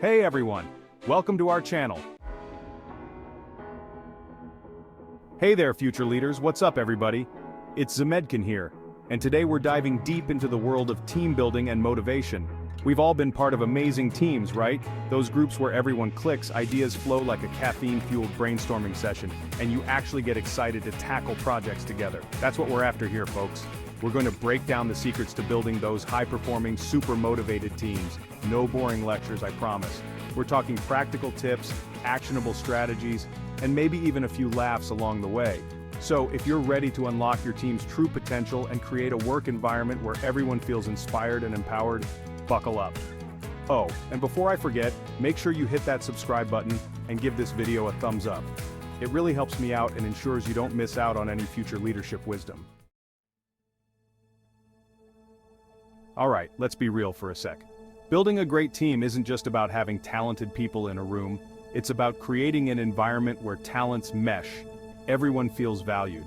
Hey everyone, welcome to our channel. Hey there future leaders, what's up everybody? It's Zamedkin here, and today we're diving deep into the world of team building and motivation. We've all been part of amazing teams, right? Those groups where everyone clicks, ideas flow like a caffeine-fueled brainstorming session, and you actually get excited to tackle projects together. That's what we're after here, folks. We're going to break down the secrets to building those high-performing, super motivated teams. No boring lectures, I promise. We're talking practical tips, actionable strategies, and maybe even a few laughs along the way. So, if you're ready to unlock your team's true potential and create a work environment where everyone feels inspired and empowered, buckle up. Oh, and before I forget, make sure you hit that subscribe button and give this video a thumbs up. It really helps me out and ensures you don't miss out on any future leadership wisdom. Alright, let's be real for a sec. Building a great team isn't just about having talented people in a room, it's about creating an environment where talents mesh, everyone feels valued,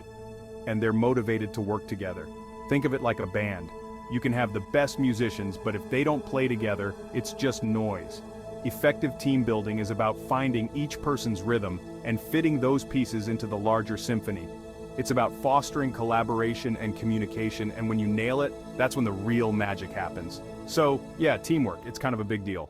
and they're motivated to work together. Think of it like a band. You can have the best musicians, but if they don't play together, it's just noise. Effective team building is about finding each person's rhythm and fitting those pieces into the larger symphony. It's about fostering collaboration and communication, and when you nail it, that's when the real magic happens. So, yeah, teamwork, it's kind of a big deal.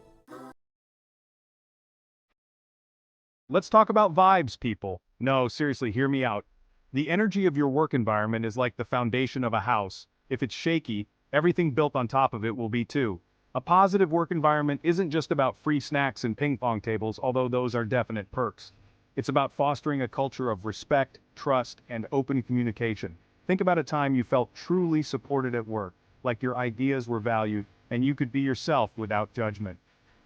Let's talk about vibes, people. No, seriously, hear me out. The energy of your work environment is like the foundation of a house. If it's shaky, everything built on top of it will be too. A positive work environment isn't just about free snacks and ping pong tables, although those are definite perks. It's about fostering a culture of respect, trust, and open communication. Think about a time you felt truly supported at work, like your ideas were valued, and you could be yourself without judgment.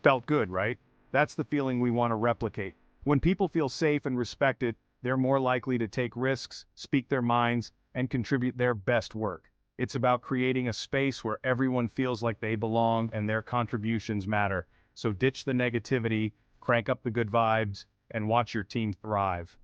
Felt good, right? That's the feeling we want to replicate. When people feel safe and respected, they're more likely to take risks, speak their minds, and contribute their best work. It's about creating a space where everyone feels like they belong and their contributions matter. So ditch the negativity, crank up the good vibes, and watch your team thrive.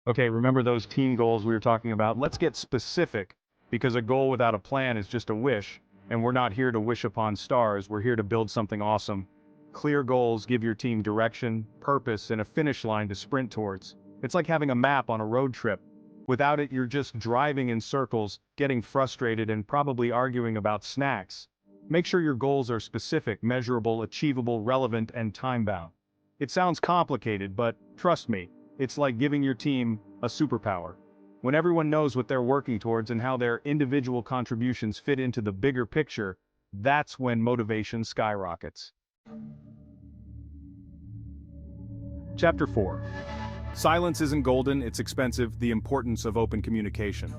Okay, remember those team goals we were talking about? Let's get specific, because a goal without a plan is just a wish, and we're not here to wish upon stars, we're here to build something awesome. Clear goals give your team direction, purpose, and a finish line to sprint towards. It's like having a map on a road trip. Without it, you're just driving in circles, getting frustrated, and probably arguing about snacks. Make sure your goals are specific, measurable, achievable, relevant, and time-bound. It sounds complicated, but trust me, it's like giving your team a superpower. When everyone knows what they're working towards and how their individual contributions fit into the bigger picture, that's when motivation skyrockets. Chapter 4. Silence isn't golden, it's expensive, the importance of open communication.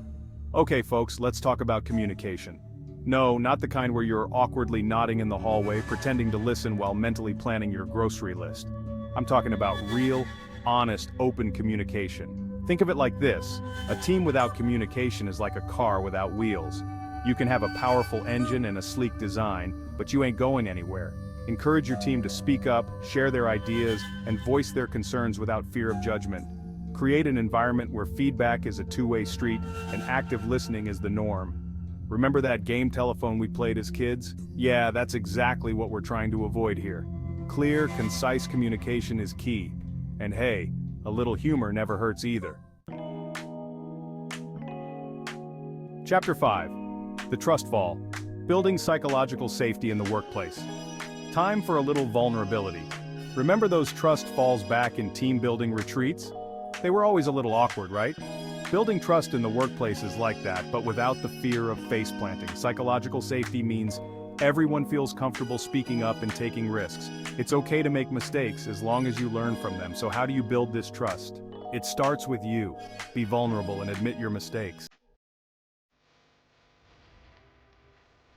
Okay folks, let's talk about communication. No, not the kind where you're awkwardly nodding in the hallway, pretending to listen while mentally planning your grocery list. I'm talking about real, honest, open communication. Think of it like this: a team without communication is like a car without wheels. You can have a powerful engine and a sleek design, but you ain't going anywhere. Encourage your team to speak up, share their ideas, and voice their concerns without fear of judgment. Create an environment where feedback is a two-way street and active listening is the norm. Remember that game telephone we played as kids? Yeah, that's exactly what we're trying to avoid here. Clear, concise communication is key. And hey, a little humor never hurts either. Chapter 5. The Trust Fall. Building psychological safety in the workplace. Time for a little vulnerability. Remember those trust falls back in team building retreats? They were always a little awkward, right? Building trust in the workplace is like that, but without the fear of face planting. Psychological safety means everyone feels comfortable speaking up and taking risks. It's okay to make mistakes as long as you learn from them. So how do you build this trust? It starts with you. Be vulnerable and admit your mistakes.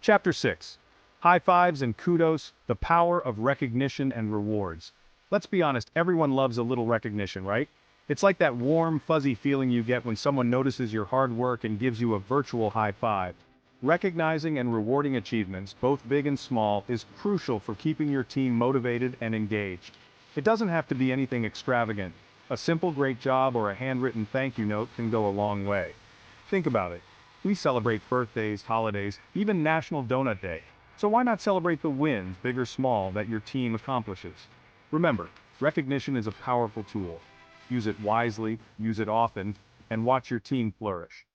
Chapter 6. High fives and kudos, the power of recognition and rewards. Let's be honest, everyone loves a little recognition, right? It's like that warm, fuzzy feeling you get when someone notices your hard work and gives you a virtual high five. Recognizing and rewarding achievements, both big and small, is crucial for keeping your team motivated and engaged. It doesn't have to be anything extravagant. A simple great job or a handwritten thank you note can go a long way. Think about it. We celebrate birthdays, holidays, even National Donut Day. So why not celebrate the wins, big or small, that your team accomplishes? Remember, recognition is a powerful tool. Use it wisely, use it often, and watch your team flourish.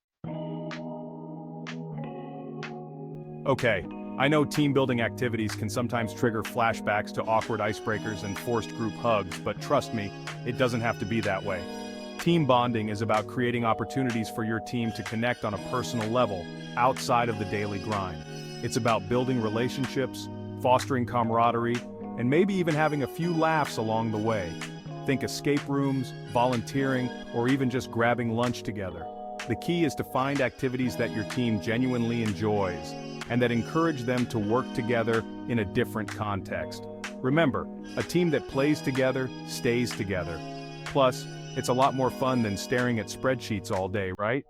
Okay, I know team building activities can sometimes trigger flashbacks to awkward icebreakers and forced group hugs, but trust me, it doesn't have to be that way. Team bonding is about creating opportunities for your team to connect on a personal level, outside of the daily grind. It's about building relationships, fostering camaraderie, and maybe even having a few laughs along the way. Think escape rooms, volunteering, or even just grabbing lunch together. The key is to find activities that your team genuinely enjoys, and that encourage them to work together in a different context. Remember, a team that plays together stays together. Plus, it's a lot more fun than staring at spreadsheets all day, right?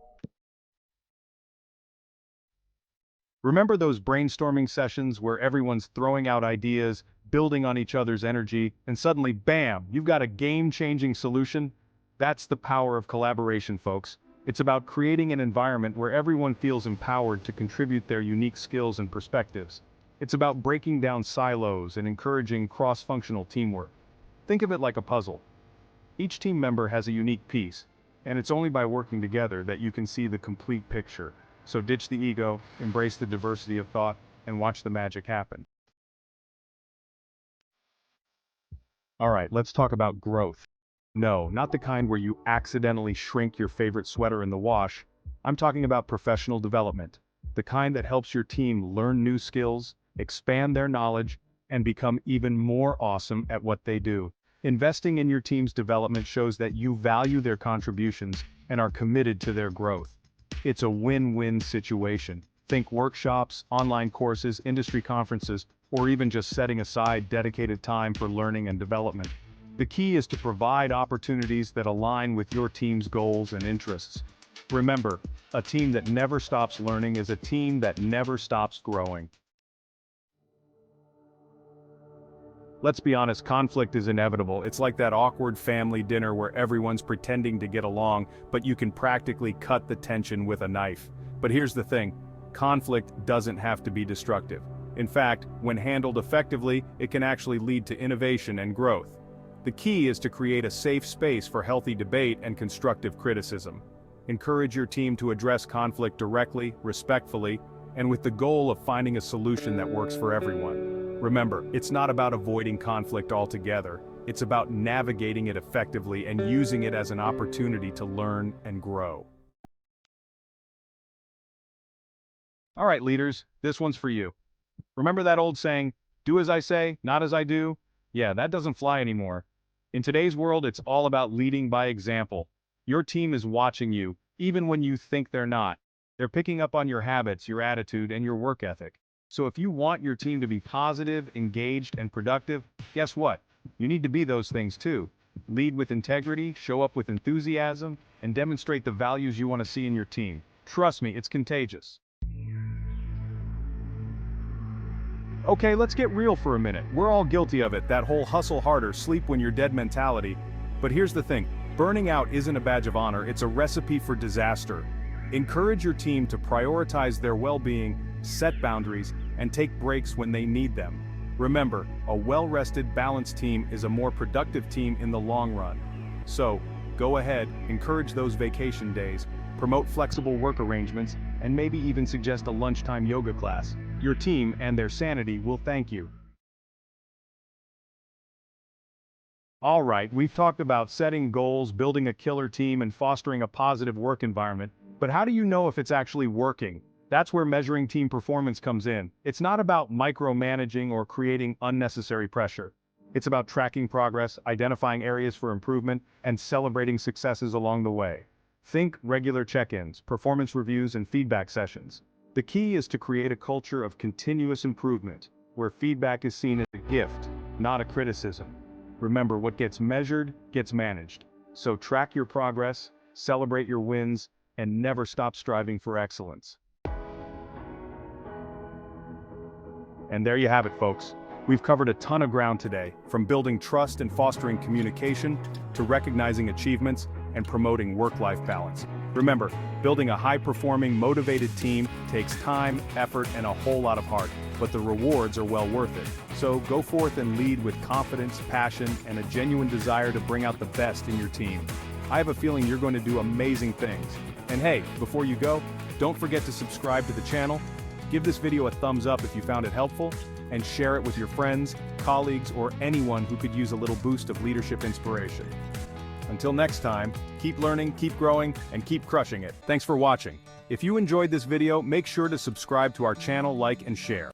Remember those brainstorming sessions where everyone's throwing out ideas, building on each other's energy, and suddenly, bam, you've got a game-changing solution? That's the power of collaboration, folks. It's about creating an environment where everyone feels empowered to contribute their unique skills and perspectives. It's about breaking down silos and encouraging cross-functional teamwork. Think of it like a puzzle. Each team member has a unique piece, and it's only by working together that you can see the complete picture. So ditch the ego, embrace the diversity of thought, and watch the magic happen. All right, let's talk about growth. No, not the kind where you accidentally shrink your favorite sweater in the wash. I'm talking about professional development, the kind that helps your team learn new skills, expand their knowledge, and become even more awesome at what they do. Investing in your team's development shows that you value their contributions and are committed to their growth. It's a win-win situation. Think workshops, online courses, industry conferences, or even just setting aside dedicated time for learning and development. The key is to provide opportunities that align with your team's goals and interests. Remember, a team that never stops learning is a team that never stops growing. Let's be honest, conflict is inevitable. It's like that awkward family dinner where everyone's pretending to get along, but you can practically cut the tension with a knife. But here's the thing, conflict doesn't have to be destructive. In fact, when handled effectively, it can actually lead to innovation and growth. The key is to create a safe space for healthy debate and constructive criticism. Encourage your team to address conflict directly, respectfully, and with the goal of finding a solution that works for everyone. Remember, it's not about avoiding conflict altogether. It's about navigating it effectively and using it as an opportunity to learn and grow. All right, leaders, this one's for you. Remember that old saying, do as I say, not as I do? Yeah, that doesn't fly anymore. In today's world, it's all about leading by example. Your team is watching you, even when you think they're not. They're picking up on your habits, your attitude, and your work ethic. So if you want your team to be positive, engaged, and productive, guess what? You need to be those things too. Lead with integrity, show up with enthusiasm, and demonstrate the values you want to see in your team. Trust me, it's contagious. Okay, let's get real for a minute. We're all guilty of it, that whole hustle harder, sleep when you're dead mentality. But here's the thing, burning out isn't a badge of honor, it's a recipe for disaster. Encourage your team to prioritize their well-being, set boundaries, and take breaks when they need them. Remember, a well-rested, balanced team is a more productive team in the long run. So, go ahead, encourage those vacation days, promote flexible work arrangements, and maybe even suggest a lunchtime yoga class. Your team and their sanity will thank you. All right, we've talked about setting goals, building a killer team, and fostering a positive work environment. But how do you know if it's actually working? That's where measuring team performance comes in. It's not about micromanaging or creating unnecessary pressure. It's about tracking progress, identifying areas for improvement, and celebrating successes along the way. Think regular check-ins, performance reviews, and feedback sessions. The key is to create a culture of continuous improvement, where feedback is seen as a gift, not a criticism. Remember, what gets measured, gets managed. So track your progress, celebrate your wins, and never stop striving for excellence. And there you have it, folks. We've covered a ton of ground today, from building trust and fostering communication, to recognizing achievements and promoting work-life balance. Remember, building a high-performing, motivated team takes time, effort, and a whole lot of heart, but the rewards are well worth it. So go forth and lead with confidence, passion, and a genuine desire to bring out the best in your team. I have a feeling you're going to do amazing things. And hey, before you go, don't forget to subscribe to the channel, give this video a thumbs up if you found it helpful, and share it with your friends, colleagues, or anyone who could use a little boost of leadership inspiration. Until next time, keep learning, keep growing, and keep crushing it. Thanks for watching. If you enjoyed this video, make sure to subscribe to our channel, like, and share.